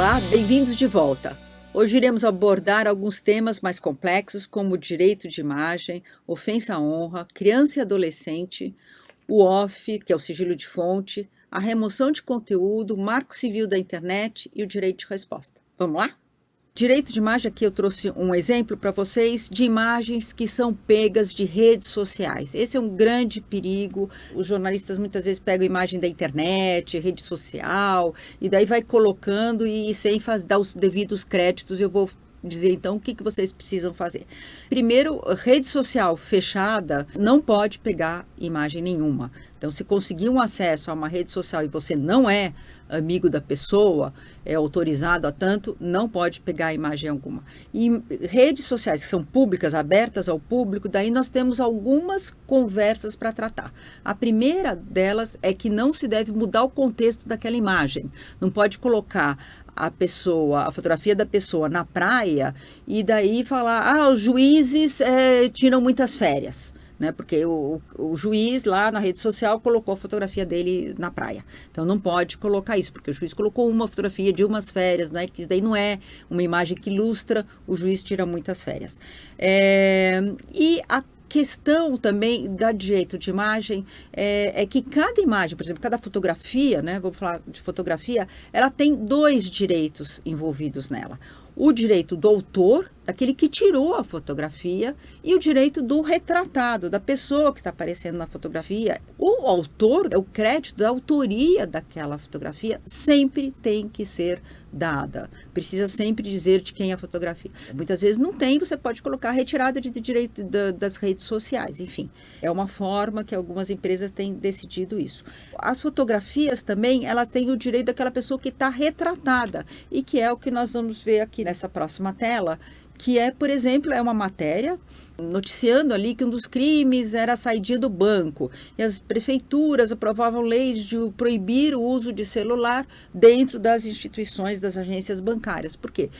Olá, bem-vindos de volta. Hoje iremos abordar alguns temas mais complexos, como o direito de imagem, ofensa à honra, criança e adolescente, o OFF, que é o sigilo de fonte, a remoção de conteúdo, o marco civil da internet e o direito de resposta. Vamos lá? Direito de imagem, aqui eu trouxe um exemplo para vocês de imagens que são pegas de redes sociais. Esse é um grande perigo. Os jornalistas muitas vezes pegam imagem da internet, rede social, e daí vai colocando e sem dar os devidos créditos. Eu vou dizer então o que vocês precisam fazer. Primeiro, rede social fechada não pode pegar imagem nenhuma. Então, se conseguir um acesso a uma rede social e você não é amigo da pessoa, é autorizado a tanto, não pode pegar imagem alguma. E redes sociais que são públicas, abertas ao público, daí nós temos algumas conversas para tratar. A primeira delas é que não se deve mudar o contexto daquela imagem. Não pode colocar a fotografia da pessoa na praia e daí falar, os juízes tiram muitas férias. Né, porque o juiz lá na rede social colocou a fotografia dele na praia. Então não pode colocar isso, porque o juiz colocou uma fotografia de umas férias, né, que daí não é uma imagem que ilustra, o juiz tira muitas férias. E a questão também da direito de imagem é que cada imagem, por exemplo, cada fotografia, né, vamos falar de fotografia, ela tem dois direitos envolvidos nela. O direito do autor, daquele que tirou a fotografia, e o direito do retratado, da pessoa que está aparecendo na fotografia. O autor, o crédito da autoria daquela fotografia sempre tem que ser dada. Precisa sempre dizer de quem é a fotografia. Muitas vezes não tem, você pode colocar retirada de direito das redes sociais. Enfim, é uma forma que algumas empresas têm decidido isso. As fotografias também, elas têm o direito daquela pessoa que está retratada, e que é o que nós vamos ver aqui nessa próxima tela, que é, por exemplo, é uma matéria noticiando ali que um dos crimes era a saída do banco. E as prefeituras aprovavam leis de proibir o uso de celular dentro das instituições, das agências bancárias. Por quê?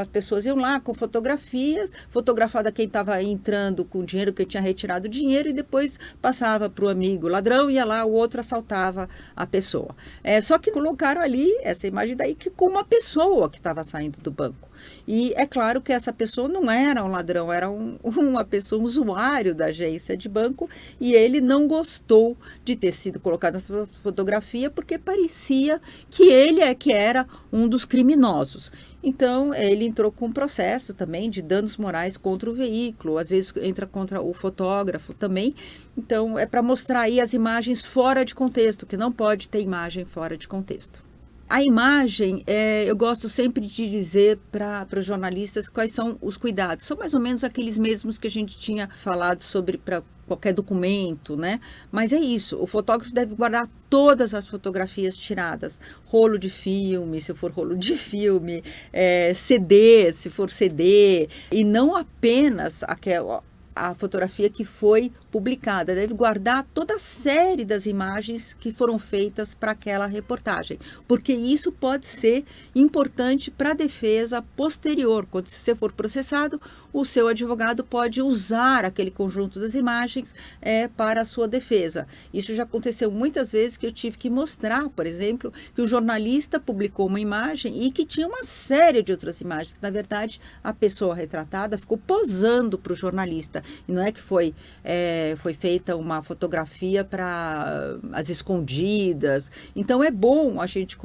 As pessoas iam lá com fotografias, fotografada quem estava entrando com dinheiro, que tinha retirado dinheiro, e depois passava para o amigo ladrão, ia lá, o outro assaltava a pessoa. Só que colocaram ali essa imagem daí que com uma pessoa que estava saindo do banco. E é claro que essa pessoa não era um ladrão, era uma pessoa, um usuário da agência de banco, e ele não gostou de ter sido colocado nessa fotografia porque parecia que ele que era um dos criminosos. Então, ele entrou com um processo também de danos morais contra o veículo, às vezes entra contra o fotógrafo também. Então, é para mostrar aí as imagens fora de contexto, que não pode ter imagem fora de contexto. A imagem, eu gosto sempre de dizer para os jornalistas quais são os cuidados. São mais ou menos aqueles mesmos que a gente tinha falado sobre para qualquer documento, né? Mas é isso, o fotógrafo deve guardar todas as fotografias tiradas. Rolo de filme, se for rolo de filme, CD, se for CD, e não apenas a fotografia que foi publicada, deve guardar toda a série das imagens que foram feitas para aquela reportagem, porque isso pode ser importante para a defesa posterior. Quando você for processado, o seu advogado pode usar aquele conjunto das imagens para a sua defesa. Isso já aconteceu muitas vezes, que eu tive que mostrar, por exemplo, que o jornalista publicou uma imagem e que tinha uma série de outras imagens, que na verdade a pessoa retratada ficou posando para o jornalista, e não é que foi feita uma fotografia para as escondidas. Então é bom a gente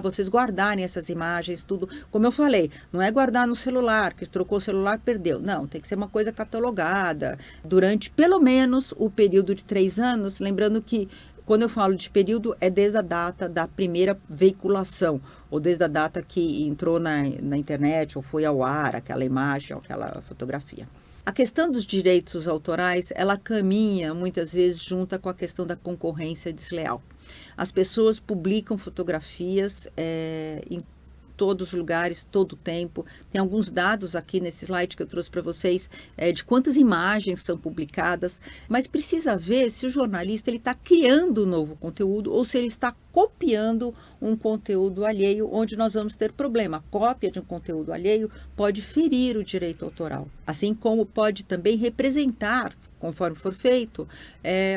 vocês guardarem essas imagens, tudo. Como eu falei, não é guardar no celular, que trocou o celular, perdeu. Não, tem que ser uma coisa catalogada durante pelo menos o período de 3 anos, lembrando que quando eu falo de período, é desde a data da primeira veiculação, ou desde a data que entrou na internet, ou foi ao ar aquela imagem, ou aquela fotografia. A questão dos direitos autorais, ela caminha muitas vezes junto com a questão da concorrência desleal. As pessoas publicam fotografias em todos os lugares, todo o tempo. Tem alguns dados aqui nesse slide que eu trouxe para vocês de quantas imagens são publicadas, mas precisa ver se o jornalista está criando um novo conteúdo ou se ele está copiando um conteúdo alheio, onde nós vamos ter problema. A cópia de um conteúdo alheio pode ferir o direito autoral, assim como pode também representar, conforme for feito,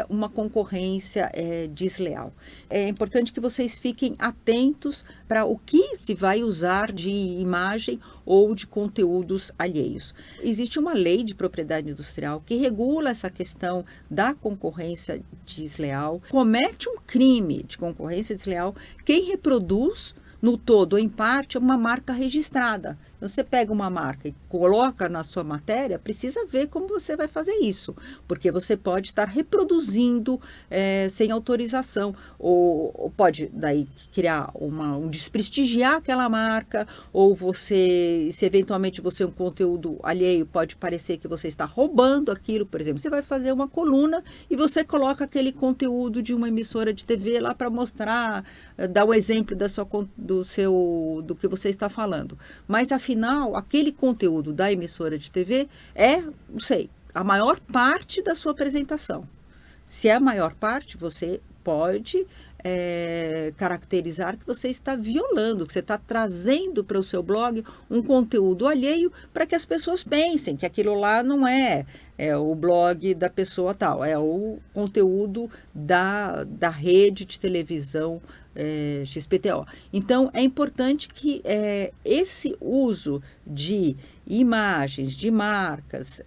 uma concorrência desleal. É importante que vocês fiquem atentos para o que se vai usar de imagem ou de conteúdos alheios. Existe uma lei de propriedade industrial que regula essa questão da concorrência desleal. Comete um crime de concorrência desleal quem reproduz no todo ou em parte uma marca registrada. Então, você pega uma marca e coloca na sua matéria, precisa ver como você vai fazer isso, porque você pode estar reproduzindo sem autorização, ou pode daí criar desprestigiar aquela marca, ou você, se eventualmente você é um conteúdo alheio, pode parecer que você está roubando aquilo. Por exemplo, você vai fazer uma coluna e você coloca aquele conteúdo de uma emissora de TV lá para mostrar, dar o exemplo do que você está falando. Mas afinal, aquele conteúdo da emissora de TV não sei, a maior parte da sua apresentação. Se é a maior parte, você pode caracterizar que você está violando, que você está trazendo para o seu blog um conteúdo alheio para que as pessoas pensem que aquilo lá não é o blog da pessoa tal, é o conteúdo da rede de televisão XPTO. Então, é importante que esse uso de imagens, de marcas,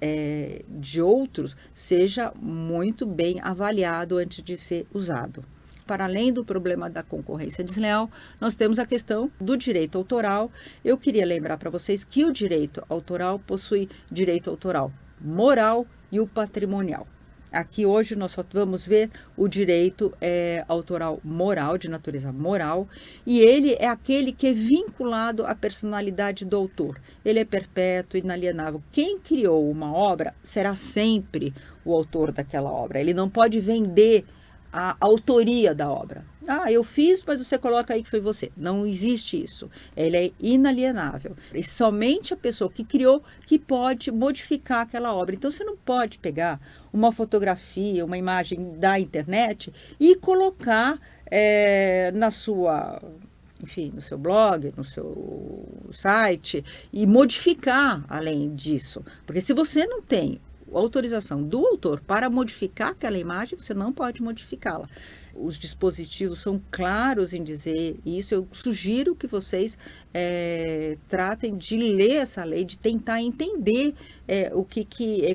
de outros, seja muito bem avaliado antes de ser usado. Para além do problema da concorrência desleal, nós temos a questão do direito autoral. Eu queria lembrar para vocês que o direito autoral possui direito autoral moral e o patrimonial. Aqui hoje nós só vamos ver o direito autoral moral, de natureza moral, e ele é aquele que é vinculado à personalidade do autor. Ele é perpétuo, inalienável. Quem criou uma obra será sempre o autor daquela obra. Ele não pode vender a autoria da obra. Eu fiz, mas você coloca aí que foi você. Não existe isso. Ele é inalienável. E somente a pessoa que criou que pode modificar aquela obra. Então, você não pode pegar uma fotografia, uma imagem da internet e colocar no seu blog, no seu site, e modificar além disso. Porque se você não tem autorização do autor para modificar aquela imagem, você não pode modificá-la. Os dispositivos são claros em dizer isso. Eu sugiro que vocês tratem de ler essa lei, de tentar entender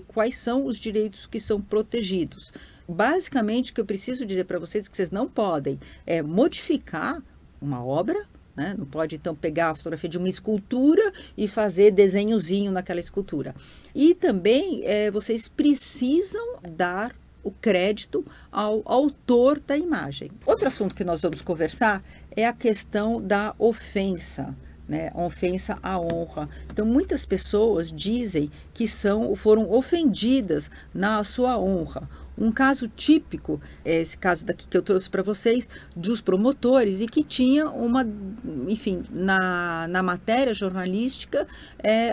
quais são os direitos que são protegidos. Basicamente, o que eu preciso dizer para vocês é que vocês não podem modificar uma obra, né? Não pode, então, pegar a fotografia de uma escultura e fazer desenhozinho naquela escultura. E também vocês precisam dar o crédito ao autor da imagem. Outro assunto que nós vamos conversar é a questão da ofensa, né? A ofensa à honra. Então, muitas pessoas dizem que foram ofendidas na sua honra. Um caso típico é esse caso daqui que eu trouxe para vocês, dos promotores, e que tinha na matéria jornalística,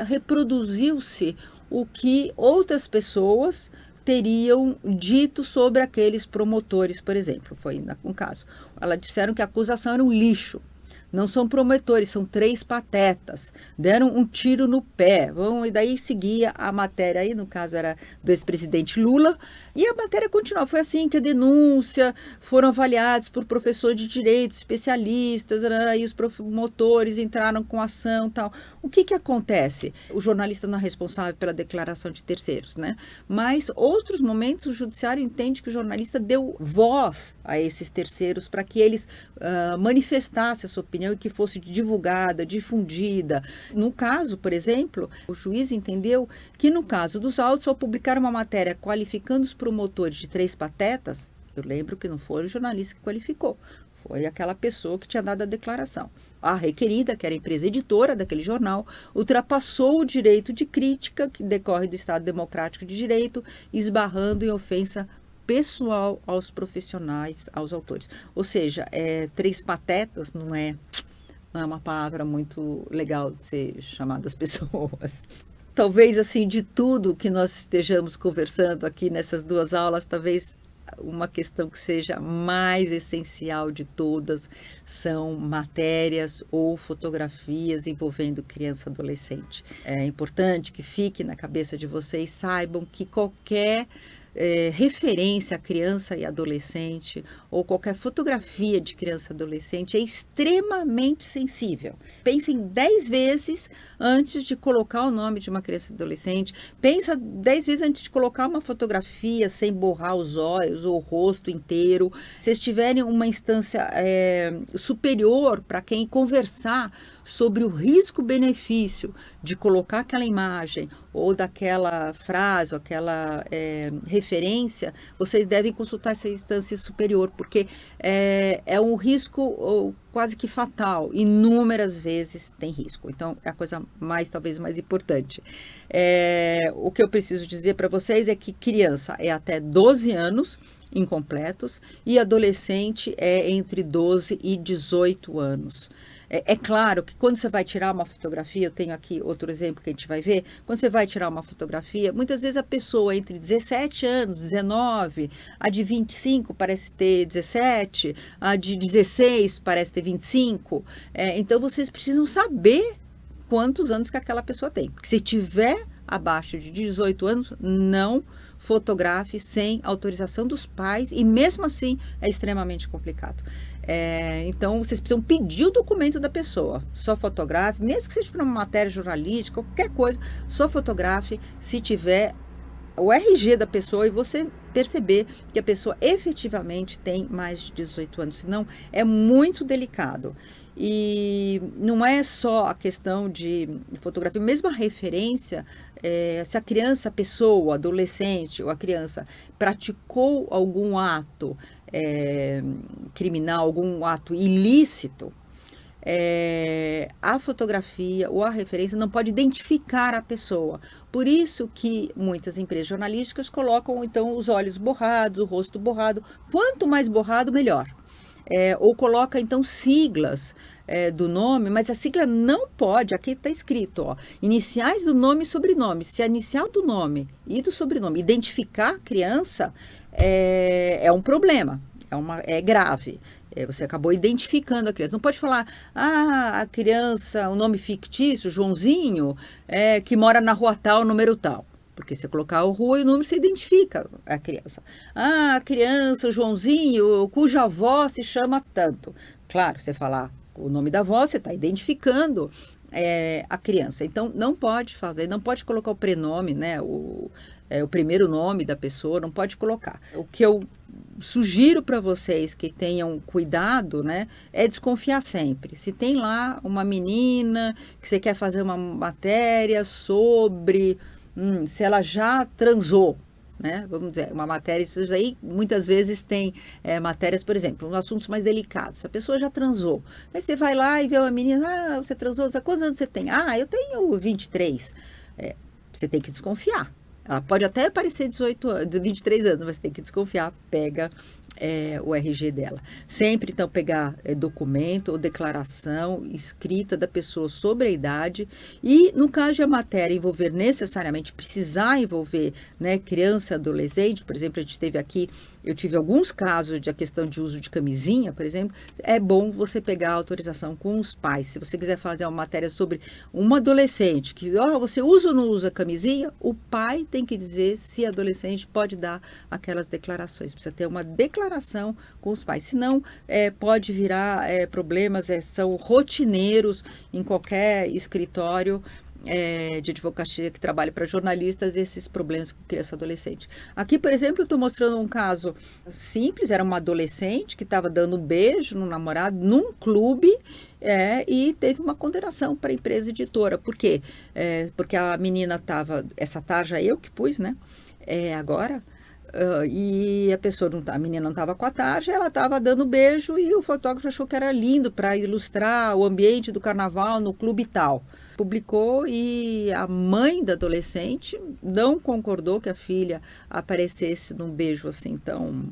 reproduziu-se o que outras pessoas teriam dito sobre aqueles promotores, por exemplo. Foi um caso. Elas disseram que a acusação era um lixo. Não são promotores, são 3 patetas. Deram um tiro no pé. E daí seguia a matéria aí, no caso era do ex-presidente Lula. E a matéria continuava. Foi assim que a denúncia foram avaliados por professores de direito, especialistas, e os promotores entraram com ação e tal. O que acontece? O jornalista não é responsável pela declaração de terceiros, né? Mas outros momentos o judiciário entende que o jornalista deu voz a esses terceiros para que eles manifestassem a sua opinião e que fosse divulgada, difundida. No caso, por exemplo, o juiz entendeu que no caso dos autos, ao publicar uma matéria qualificando os promotores de 3 patetas, eu lembro que não foi o jornalista que qualificou, foi aquela pessoa que tinha dado a declaração. A requerida, que era a empresa editora daquele jornal, ultrapassou o direito de crítica que decorre do Estado Democrático de Direito, esbarrando em ofensa pessoal aos profissionais, aos autores. Ou seja, 3 patetas não é uma palavra muito legal de ser chamada às pessoas. Talvez, assim, de tudo que nós estejamos conversando aqui nessas 2 aulas, talvez uma questão que seja mais essencial de todas são matérias ou fotografias envolvendo criança e adolescente. É importante que fique na cabeça de vocês, saibam que qualquer referência a criança e adolescente ou qualquer fotografia de criança e adolescente é extremamente sensível. Pensem 10 vezes antes de colocar o nome de uma criança e adolescente. Pensa 10 vezes antes de colocar uma fotografia sem borrar os olhos ou o rosto inteiro. Se vocês tiverem uma instância superior para quem conversar sobre o risco-benefício de colocar aquela imagem ou daquela frase, ou aquela referência, vocês devem consultar essa instância superior, porque é um risco quase que fatal, inúmeras vezes tem risco. Então, é a coisa talvez mais importante. O que eu preciso dizer para vocês é que criança é até 12 anos, incompletos, e adolescente é entre 12 e 18 anos. É claro que quando você vai tirar uma fotografia, eu tenho aqui outro exemplo que a gente vai ver, quando você vai tirar uma fotografia, muitas vezes a pessoa entre 17 anos, 19, a de 25 parece ter 17, a de 16 parece ter 25, então vocês precisam saber quantos anos que aquela pessoa tem, porque se tiver abaixo de 18 anos, não fotografe sem autorização dos pais e mesmo assim é extremamente complicado. Então vocês precisam pedir o documento da pessoa, só fotografe, mesmo que seja para uma matéria jornalística, qualquer coisa, só fotografe se tiver o RG da pessoa e você perceber que a pessoa efetivamente tem mais de 18 anos, senão é muito delicado. E não é só a questão de fotografia, mesmo a referência, se a criança, a pessoa, o adolescente ou a criança praticou algum ato criminal, algum ato ilícito, a fotografia ou a referência não pode identificar a pessoa. Por isso que muitas empresas jornalísticas colocam então os olhos borrados, o rosto borrado. Quanto mais borrado, melhor. Ou coloca então siglas do nome, mas a sigla não pode, aqui está escrito, ó, iniciais do nome e sobrenome. Se a inicial do nome e do sobrenome identificar a criança, é um problema, é grave. Você acabou identificando a criança. Não pode falar, a criança, o nome fictício, Joãozinho, que mora na rua tal, número tal. Porque você colocar a rua e o número, você identifica a criança. A criança, o Joãozinho, cuja avó se chama tanto. Claro, você falar o nome da avó, você está identificando a criança. Então, não pode fazer, não pode colocar o prenome, né? O primeiro nome da pessoa, não pode colocar. O que eu sugiro para vocês que tenham cuidado, né, é desconfiar sempre. Se tem lá uma menina que você quer fazer uma matéria sobre se ela já transou, né? Vamos dizer, uma matéria, isso aí muitas vezes tem matérias, por exemplo, assuntos mais delicados. A pessoa já transou. Aí você vai lá e vê uma menina, você transou, quantos anos você tem? Eu tenho 23. Você tem que desconfiar. Ela pode até parecer 23 anos, mas você tem que desconfiar, pega o RG dela. Sempre, então, pegar documento ou declaração escrita da pessoa sobre a idade e, no caso de a matéria envolver necessariamente, precisar envolver, né, criança e adolescente, por exemplo, eu tive alguns casos de a questão de uso de camisinha, por exemplo, é bom você pegar a autorização com os pais. Se você quiser fazer uma matéria sobre uma adolescente, que você usa ou não usa camisinha, o pai tem que dizer se a adolescente pode dar aquelas declarações. Precisa ter uma declaração com os pais, senão pode virar problemas, são rotineiros em qualquer escritório de advocacia que trabalha para jornalistas, esses problemas com criança e adolescente. Aqui, por exemplo, eu estou mostrando um caso simples, era uma adolescente que estava dando um beijo no namorado num clube e teve uma condenação para a empresa editora. Por quê? Porque a menina estava, essa tarja eu que pus, né? Agora... e a menina não estava com a tarja, ela estava dando beijo e o fotógrafo achou que era lindo para ilustrar o ambiente do carnaval no clube tal. Publicou e a mãe da adolescente não concordou que a filha aparecesse num beijo assim tão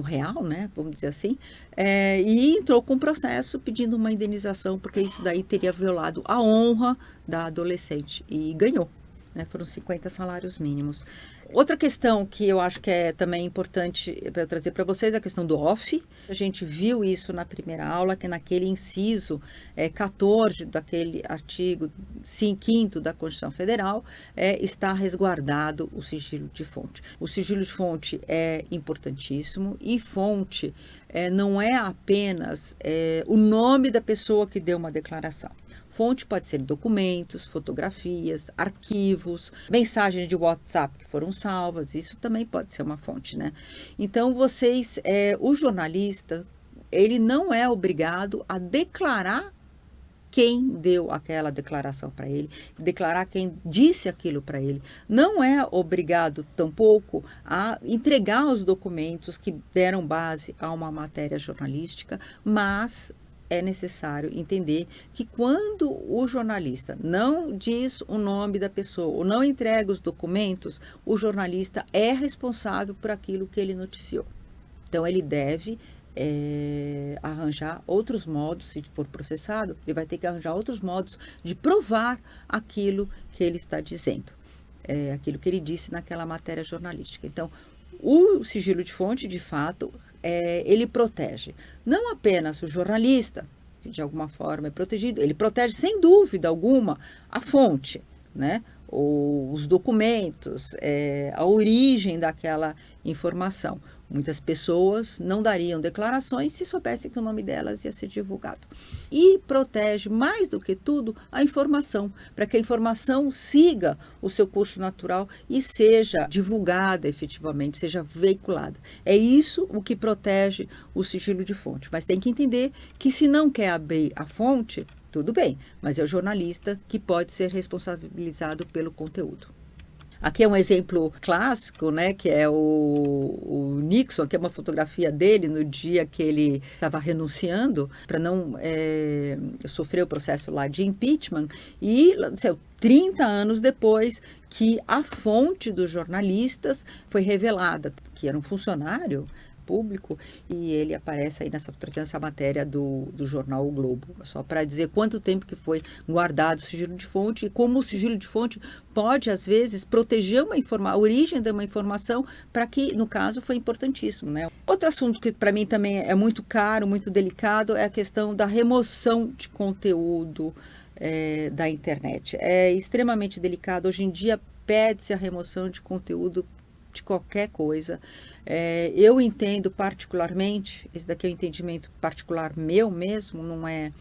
real, né? Vamos dizer assim, e entrou com um processo pedindo uma indenização, porque isso daí teria violado a honra da adolescente e ganhou. né? Foram 50 salários mínimos. Outra questão que eu acho que é também importante para eu trazer para vocês é a questão do OFF. A gente viu isso na primeira aula, que naquele inciso 14 daquele artigo 5º da Constituição Federal está resguardado o sigilo de fonte. O sigilo de fonte é importantíssimo e fonte não é apenas o nome da pessoa que deu uma declaração. Fonte pode ser documentos, fotografias, arquivos, mensagens de WhatsApp que foram salvas, isso também pode ser uma fonte, né? Então, o jornalista, ele não é obrigado a declarar quem deu aquela declaração para ele, declarar quem disse aquilo para ele. Não é obrigado tampouco a entregar os documentos que deram base a uma matéria jornalística, mas é necessário entender que quando o jornalista não diz o nome da pessoa ou não entrega os documentos, o jornalista é responsável por aquilo que ele noticiou. Então, ele deve arranjar outros modos, se for processado, ele vai ter que arranjar outros modos de provar aquilo que ele está dizendo, aquilo que ele disse naquela matéria jornalística. Então, o sigilo de fonte, de fato, ele protege não apenas o jornalista, que de alguma forma é protegido, ele protege sem dúvida alguma a fonte, né? Ou os documentos, a origem daquela informação. Muitas pessoas não dariam declarações se soubessem que o nome delas ia ser divulgado. E protege, mais do que tudo, a informação, para que a informação siga o seu curso natural e seja divulgada efetivamente, seja veiculada. É isso o que protege o sigilo de fonte. Mas tem que entender que se não quer abrir a fonte, tudo bem, mas é o jornalista que pode ser responsabilizado pelo conteúdo. Aqui é um exemplo clássico, né, que é o Nixon, aqui é uma fotografia dele no dia que ele estava renunciando para não sofrer o processo lá de impeachment e, 30 anos depois que a fonte dos jornalistas foi revelada, que era um funcionário público, e ele aparece aí nessa matéria do jornal O Globo, só para dizer quanto tempo que foi guardado o sigilo de fonte e como o sigilo de fonte pode, às vezes, proteger a origem de uma informação, para que, no caso, foi importantíssimo, né? Outro assunto que para mim também é muito caro, muito delicado, é a questão da remoção de conteúdo da internet. É extremamente delicado. Hoje em dia, pede-se a remoção de conteúdo de qualquer coisa. Eu entendo particularmente, esse daqui é um entendimento particular meu mesmo, não é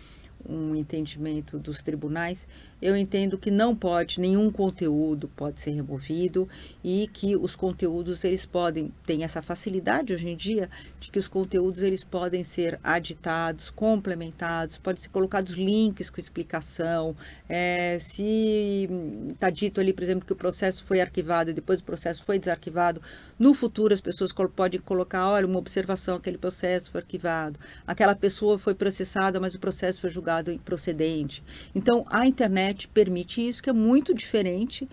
um entendimento dos tribunais, eu entendo que não pode, nenhum conteúdo pode ser removido e que os conteúdos, eles tem essa facilidade hoje em dia, de que os conteúdos, eles podem ser aditados, complementados, podem ser colocados links com explicação, se está dito ali, por exemplo, que o processo foi arquivado e depois o processo foi desarquivado, no futuro as pessoas podem colocar, olha, uma observação, aquele processo foi arquivado, aquela pessoa foi processada, mas o processo foi julgado improcedente. Então, a internet permite isso, que é muito diferente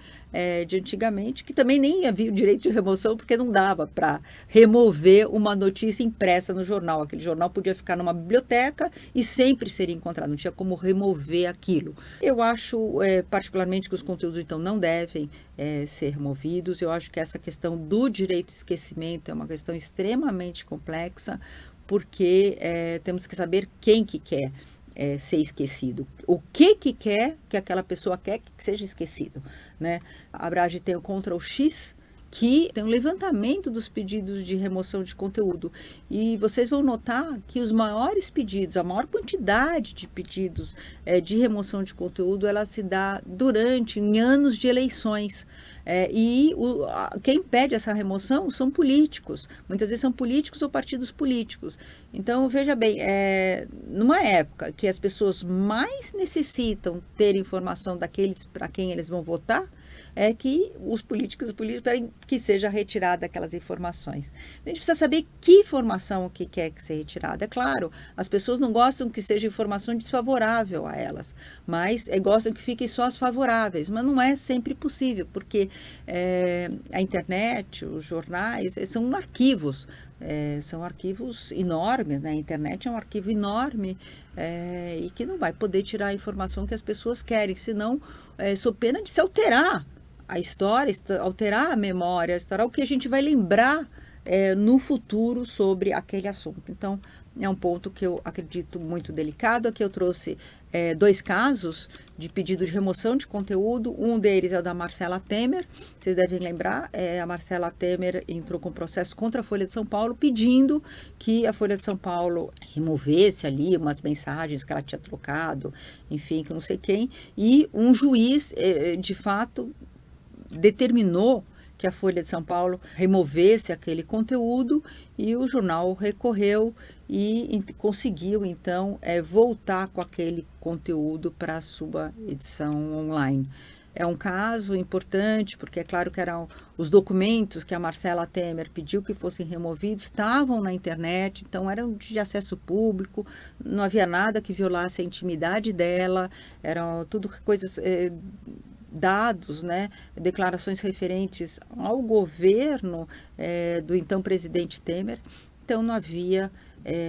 de antigamente, que também nem havia o direito de remoção, porque não dava para remover uma notícia impressa no jornal. Aquele jornal podia ficar numa biblioteca e sempre seria encontrado, não tinha como remover aquilo. Eu acho, particularmente, que os conteúdos, então, não devem ser removidos. Eu acho que essa questão do direito de esquecimento é uma questão extremamente complexa, porque temos que saber quem que quer ser esquecido. O que quer que aquela pessoa quer que seja esquecido, né? A Abrage tem o Ctrl+X, que tem um levantamento dos pedidos de remoção de conteúdo. E vocês vão notar que os maiores pedidos, a maior quantidade de pedidos de remoção de conteúdo, ela se dá em anos de eleições. Quem pede essa remoção são políticos. Muitas vezes são políticos ou partidos políticos. Então, veja bem, numa época que as pessoas mais necessitam ter informação daqueles para quem eles vão votar, é que os políticos querem que seja retirada aquelas informações. A gente precisa saber que informação que quer que seja retirada. É claro, as pessoas não gostam que seja informação desfavorável a elas, mas gostam que fiquem só as favoráveis, mas não é sempre possível, porque a internet, os jornais, são arquivos enormes, né? A internet é um arquivo enorme e que não vai poder tirar a informação que as pessoas querem, senão, sob pena de se alterar a história, alterar a memória, o que a gente vai lembrar no futuro sobre aquele assunto. Então, é um ponto que eu acredito muito delicado. Aqui eu trouxe 2 casos de pedido de remoção de conteúdo. Um deles é o da Marcela Temer. Vocês devem lembrar, a Marcela Temer entrou com processo contra a Folha de São Paulo, pedindo que a Folha de São Paulo removesse ali umas mensagens que ela tinha trocado, enfim, que não sei quem. E um juiz, de fato, determinou que a Folha de São Paulo removesse aquele conteúdo, e o jornal recorreu e conseguiu, então, voltar com aquele conteúdo para a sua edição online. É um caso importante, porque é claro que eram os documentos que a Marcela Temer pediu que fossem removidos, estavam na internet, então eram de acesso público, não havia nada que violasse a intimidade dela, eram tudo coisas... dados, né, declarações referentes ao governo do então presidente Temer. Então não havia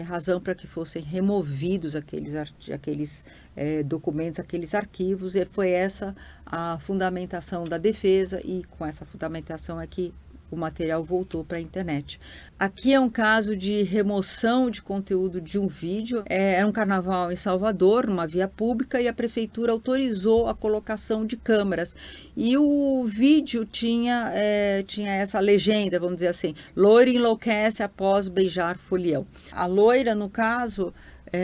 razão para que fossem removidos aqueles documentos, aqueles arquivos, e foi essa a fundamentação da defesa, e com essa fundamentação é que o material voltou para a internet. Aqui é um caso de remoção de conteúdo de um vídeo. Era um carnaval em Salvador, numa via pública, e a prefeitura autorizou a colocação de câmeras. E o vídeo tinha essa legenda, vamos dizer assim: loira enlouquece após beijar folião. A loira, no caso,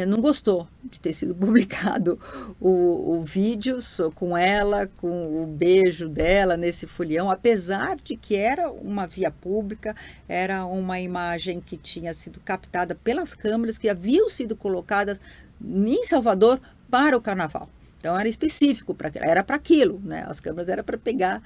não gostou de ter sido publicado o vídeo com ela, com o beijo dela nesse folião, apesar de que era uma via pública, era uma imagem que tinha sido captada pelas câmeras que haviam sido colocadas em Salvador para o carnaval. Então era específico, era para aquilo, né? As câmeras eram para pegar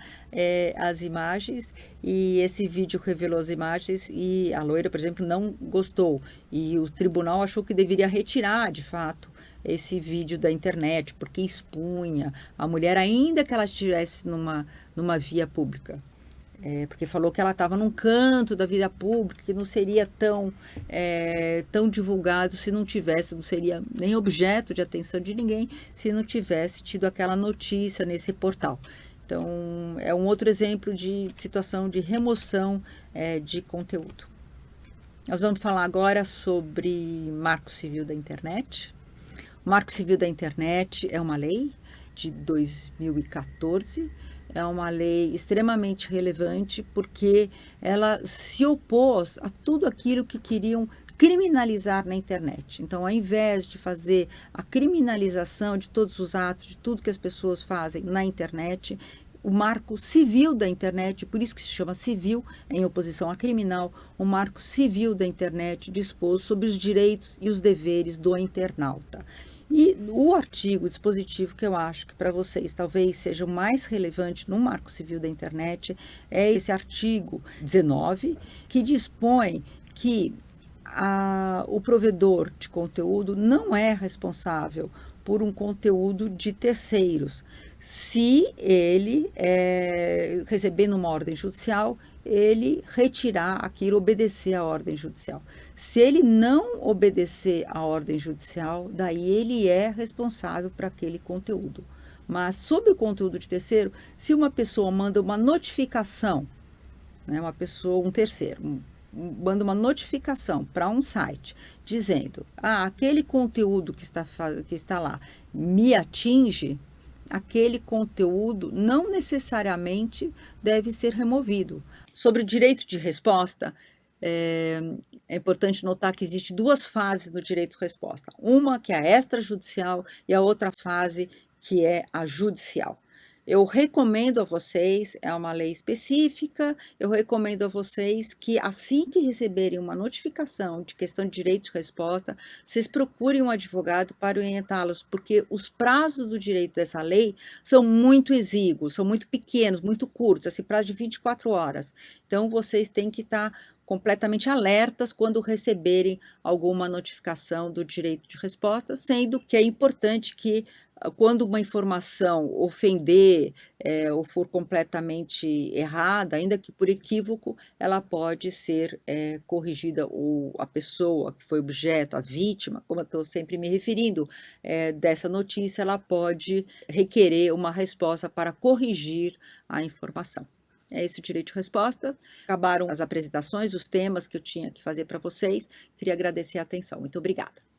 as imagens, e esse vídeo revelou as imagens, e a loira, por exemplo, não gostou. E o tribunal achou que deveria retirar, de fato, esse vídeo da internet, porque expunha a mulher, ainda que ela estivesse numa via pública. Porque falou que ela estava num canto da vida pública, que não seria tão divulgado se não tivesse, não seria nem objeto de atenção de ninguém se não tivesse tido aquela notícia nesse portal. Então, é um outro exemplo de situação de remoção de conteúdo. Nós vamos falar agora sobre Marco Civil da Internet. O Marco Civil da Internet é uma lei de 2014, é uma lei extremamente relevante, porque ela se opôs a tudo aquilo que queriam criminalizar na internet. Então, ao invés de fazer a criminalização de todos os atos, de tudo que as pessoas fazem na internet, o Marco Civil da Internet, por isso que se chama civil, em oposição a criminal, o Marco Civil da Internet dispôs sobre os direitos e os deveres do internauta. E o artigo, o dispositivo que eu acho que para vocês talvez seja o mais relevante no Marco Civil da Internet é esse artigo 19, que dispõe que o provedor de conteúdo não é responsável por um conteúdo de terceiros, se ele, recebendo uma ordem judicial, ele retirar aquilo, obedecer à ordem judicial. Se ele não obedecer à ordem judicial, daí ele é responsável por aquele conteúdo. Mas sobre o conteúdo de terceiro, se uma pessoa manda uma notificação, né, um terceiro, manda uma notificação para um site dizendo: aquele conteúdo que está lá me atinge, aquele conteúdo não necessariamente deve ser removido. Sobre o direito de resposta, é importante notar que existe 2 fases no direito de resposta. Uma que é a extrajudicial e a outra fase que é a judicial. Eu recomendo a vocês, é uma lei específica, eu recomendo a vocês que assim que receberem uma notificação de questão de direito de resposta, vocês procurem um advogado para orientá-los, porque os prazos do direito dessa lei são muito exíguos, são muito pequenos, muito curtos, esse prazo de 24 horas. Então, vocês têm que estar completamente alertas quando receberem alguma notificação do direito de resposta, sendo que é importante que Quando uma informação ofender, ou for completamente errada, ainda que por equívoco, ela pode ser, corrigida, ou a pessoa que foi objeto, a vítima, como eu estou sempre me referindo, dessa notícia, ela pode requerer uma resposta para corrigir a informação. É esse o direito de resposta. Acabaram as apresentações, os temas que eu tinha que fazer para vocês. Queria agradecer a atenção. Muito obrigada.